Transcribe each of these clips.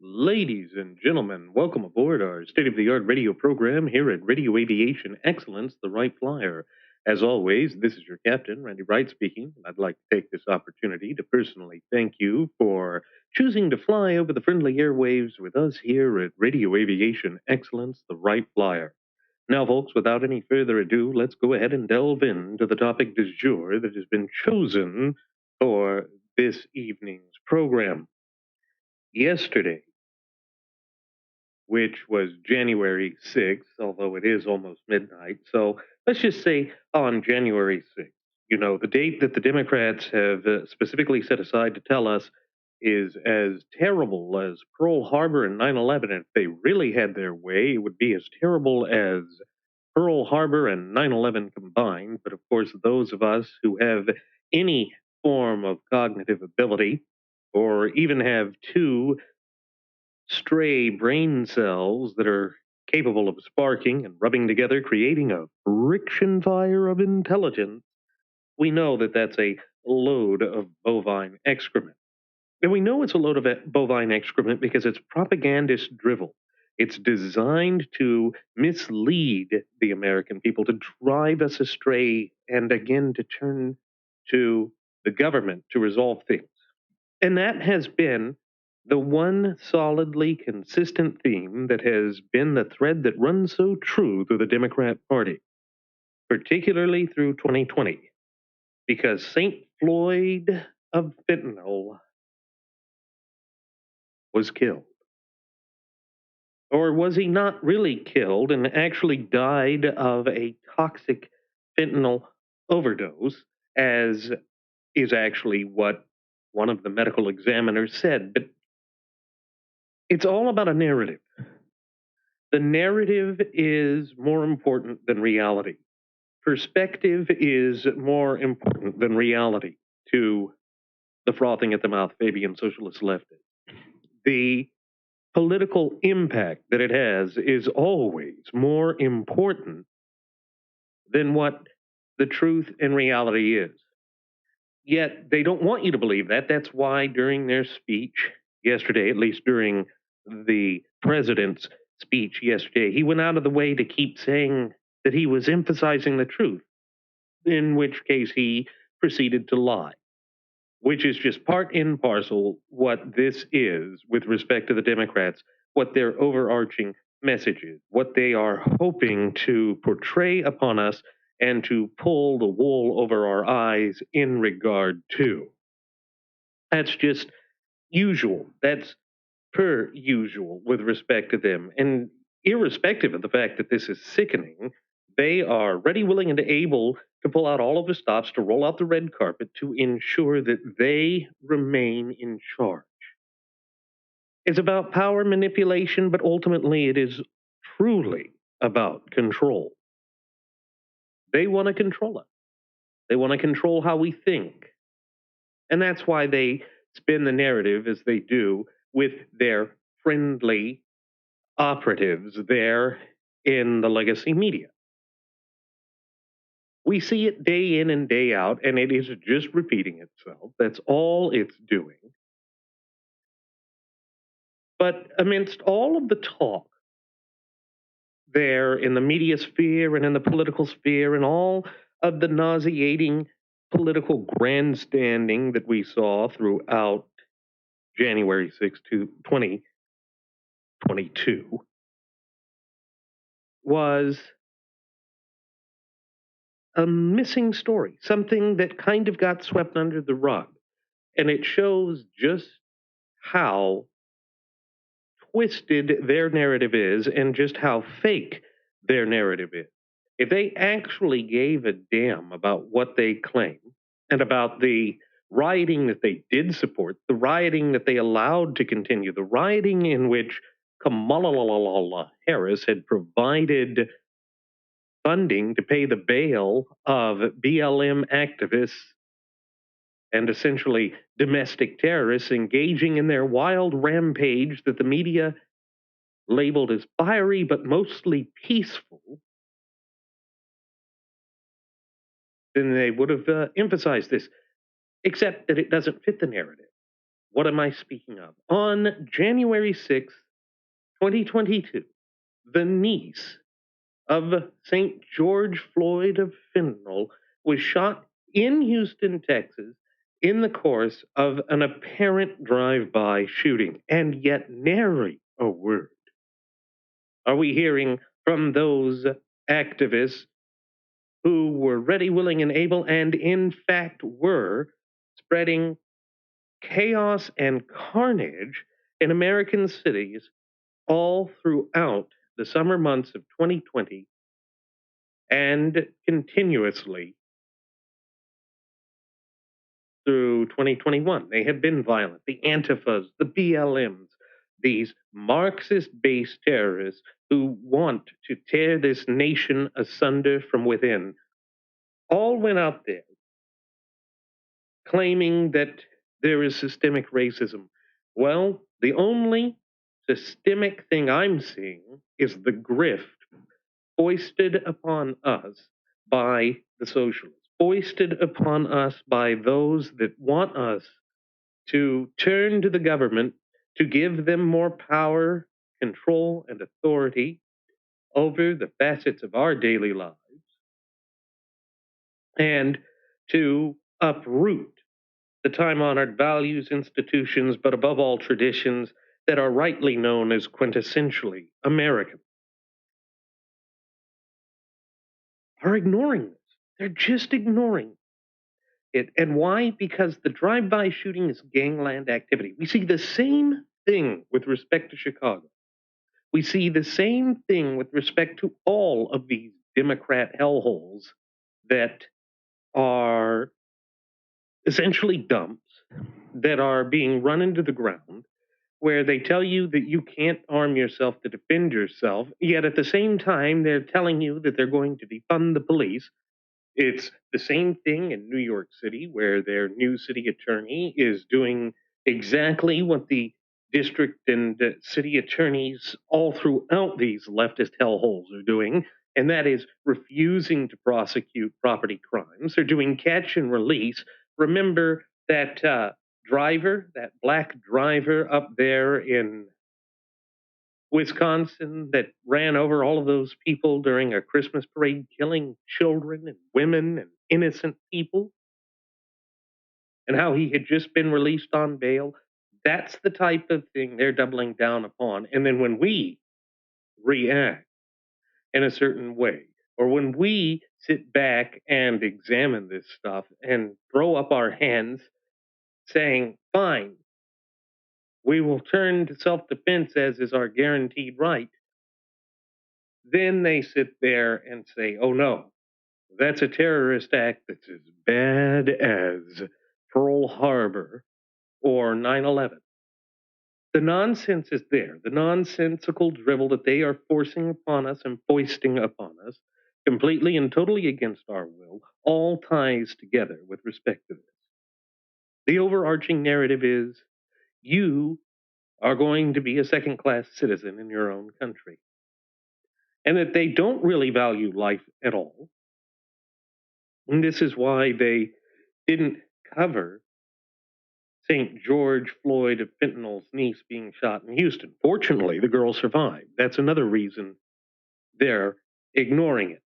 Ladies and gentlemen, welcome aboard our state of the art radio program here at Radio Aviation Excellence, the Wright Flyer. As always, this is your captain, Randy Wright speaking, and I'd like to take this opportunity to personally thank you for choosing to fly over the friendly airwaves with us here at Radio Aviation Excellence, the Wright Flyer. Now, folks, without any further ado, let's go ahead and delve into the topic du jour that has been chosen for this evening's program. Yesterday, which was January 6th, although it is almost midnight. So let's just say on January 6th, the date that the Democrats have specifically set aside to tell us is as terrible as Pearl Harbor and 9/11. If they really had their way, it would be as terrible as Pearl Harbor and 9/11 combined. But of course, those of us who have any form of cognitive ability, or even have two stray brain cells that are capable of sparking and rubbing together, creating a friction fire of intelligence, we know that that's a load of bovine excrement. And we know it's a load of bovine excrement because it's propagandist drivel. It's designed to mislead the American people, to drive us astray, and again to turn to the government to resolve things. And that has been the one solidly consistent theme that has been the thread that runs so true through the Democrat Party, particularly through 2020, because St. Floyd of fentanyl was killed. Or was he not really killed and actually died of a toxic fentanyl overdose, as is actually what one of the medical examiners said? But it's all about a narrative. The narrative is more important than reality. Perspective is more important than reality to the frothing at the mouth Fabian socialist leftist. The political impact that it has is always more important than what the truth and reality is. Yet they don't want you to believe that. That's why during their speech yesterday, at least during the president's speech yesterday, he went out of the way to keep saying that he was emphasizing the truth, in which case he proceeded to lie, which is just part and parcel what this is with respect to the Democrats, what their overarching message is, what they are hoping to portray upon us and to pull the wool over our eyes in regard to. That's just usual. That's per usual with respect to them. And irrespective of the fact that this is sickening, they are ready, willing, and able to pull out all of the stops, to roll out the red carpet, to ensure that they remain in charge. It's about power manipulation, but ultimately it is truly about control. They want to control us. They want to control how we think. And that's why they spin the narrative as they do with their friendly operatives there in the legacy media. We see it day in and day out, and it is just repeating itself. That's all it's doing. But amidst all of the talk there in the media sphere and in the political sphere and all of the nauseating political grandstanding that we saw throughout January 6, 2022, was a missing story, something that kind of got swept under the rug. And it shows just how twisted their narrative is and just how fake their narrative is. If they actually gave a damn about what they claim and about the rioting that they did support, the rioting that they allowed to continue, the rioting in which Kamala Harris had provided funding to pay the bail of BLM activists and essentially domestic terrorists engaging in their wild rampage that the media labeled as fiery but mostly peaceful, then they would have emphasized this, except that it doesn't fit the narrative. What am I speaking of? On January 6th, 2022, the niece of St. George Floyd of fentanyl was shot in Houston, Texas, in the course of an apparent drive-by shooting, and yet nary a word are we hearing from those activists who were ready, willing, and able, and in fact were spreading chaos and carnage in American cities all throughout the summer months of 2020 and continuously through 2021. They have been violent. The Antifas, the BLMs, these Marxist based terrorists who want to tear this nation asunder from within, all went out there claiming that there is systemic racism. Well, the only systemic thing I'm seeing is the grift foisted upon us by the socialists, foisted upon us by those that want us to turn to the government to give them more power, control, and authority over the facets of our daily lives, and to uproot the time honored values, institutions, but above all, traditions that are rightly known as quintessentially American, are ignoring this. They're just ignoring it. And why? Because the drive by shooting is gangland activity. We see the same thing with respect to Chicago. We see the same thing with respect to all of these Democrat hellholes that are essentially dumps that are being run into the ground, where they tell you that you can't arm yourself to defend yourself, yet at the same time, they're telling you that they're going to defund the police. It's the same thing in New York City, where their new city attorney is doing exactly what the district and city attorneys all throughout these leftist hellholes are doing, and that is refusing to prosecute property crimes. They're doing catch and release. Remember that driver, that black driver up there in Wisconsin that ran over all of those people during a Christmas parade, killing children and women and innocent people, and how he had just been released on bail? That's the type of thing they're doubling down upon. And then when we react in a certain way, or when we sit back and examine this stuff and throw up our hands saying, fine, we will turn to self defense as is our guaranteed right, then they sit there and say, oh no, that's a terrorist act that's as bad as Pearl Harbor or 9/11. The nonsense is there. The nonsensical drivel that they are forcing upon us and foisting upon us, completely and totally against our will, all ties together with respect to this. The overarching narrative is you are going to be a second class citizen in your own country, and that they don't really value life at all. And this is why they didn't cover St. George Floyd of fentanyl's niece being shot in Houston. Fortunately, the girl survived. That's another reason they're ignoring it.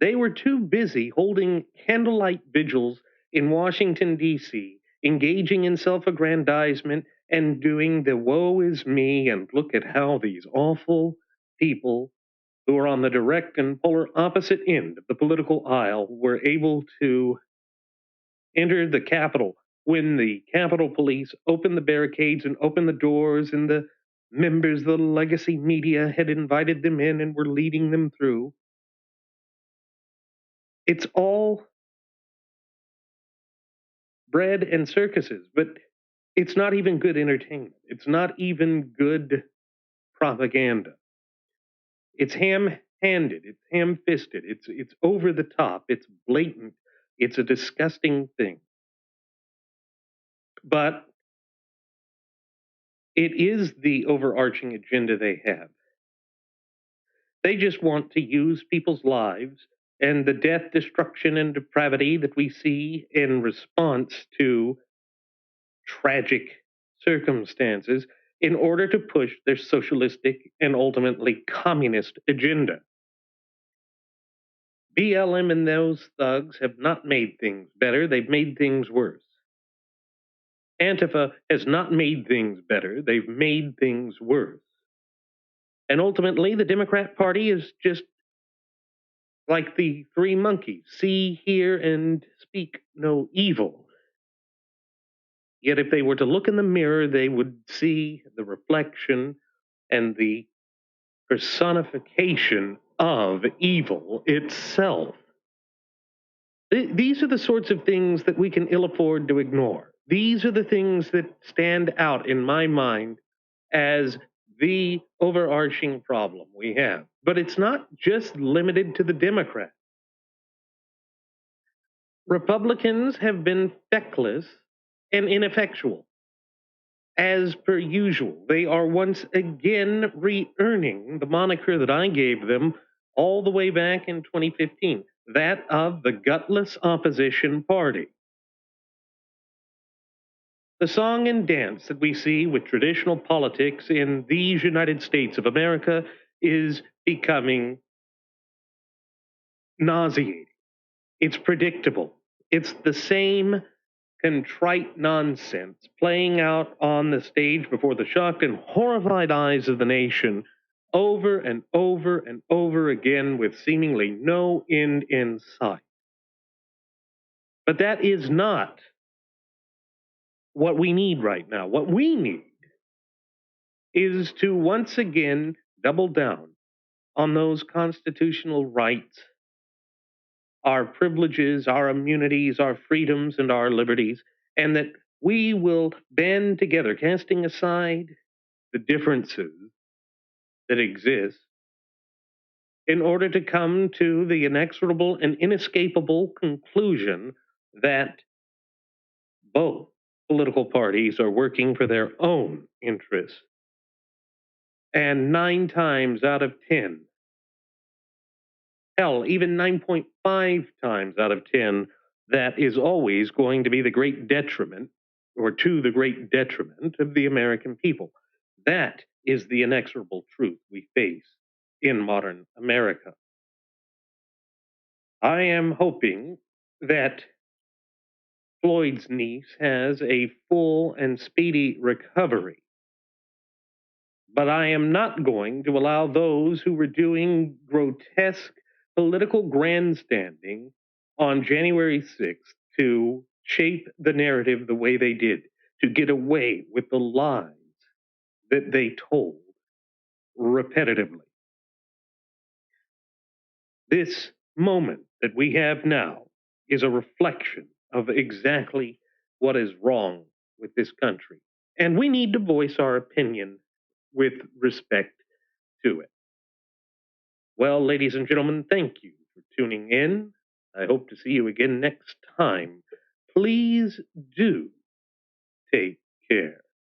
They were too busy holding candlelight vigils in Washington, D.C., engaging in self aggrandizement and doing the woe is me, and look at how these awful people who are on the direct and polar opposite end of the political aisle were able to enter the Capitol when the Capitol Police opened the barricades and opened the doors, and the members of the legacy media had invited them in and were leading them through. It's all bread and circuses, but it's not even good entertainment. It's not even good propaganda. It's ham-handed. It's ham-fisted. It's over the top. It's blatant. It's a disgusting thing. But it is the overarching agenda they have. They just want to use people's lives and the death, destruction, and depravity that we see in response to tragic circumstances in order to push their socialistic and ultimately communist agenda. BLM and those thugs have not made things better, they've made things worse. Antifa has not made things better, they've made things worse. And ultimately, the Democrat Party is just like the three monkeys: see, hear, and speak no evil. Yet if they were to look in the mirror, they would see the reflection and the personification of evil itself. These are the sorts of things that we can ill afford to ignore. These are the things that stand out in my mind as the overarching problem we have. But it's not just limited to the Democrats. Republicans have been feckless and ineffectual. As per usual, they are once again re-earning the moniker that I gave them all the way back in 2015, that of the gutless opposition party. The song and dance that we see with traditional politics in these United States of America is becoming nauseating. It's predictable. It's the same contrite nonsense playing out on the stage before the shocked and horrified eyes of the nation over and over and over again with seemingly no end in sight. But that is not what we need right now. What we need is to once again double down on those constitutional rights, our privileges, our immunities, our freedoms, and our liberties, and that we will band together, casting aside the differences that exist, in order to come to the inexorable and inescapable conclusion that both political parties are working for their own interests. And 9 times out of 10, hell, even 9.5 times out of 10, that is always going to be the great detriment, or to the great detriment of the American people. That is the inexorable truth we face in modern America. I am hoping that Floyd's niece has a full and speedy recovery. But I am not going to allow those who were doing grotesque political grandstanding on January 6th to shape the narrative the way they did, to get away with the lies that they told repetitively. This moment that we have now is a reflection of exactly what is wrong with this country. And we need to voice our opinion with respect to it. Well, ladies and gentlemen, thank you for tuning in. I hope to see you again next time. Please do take care.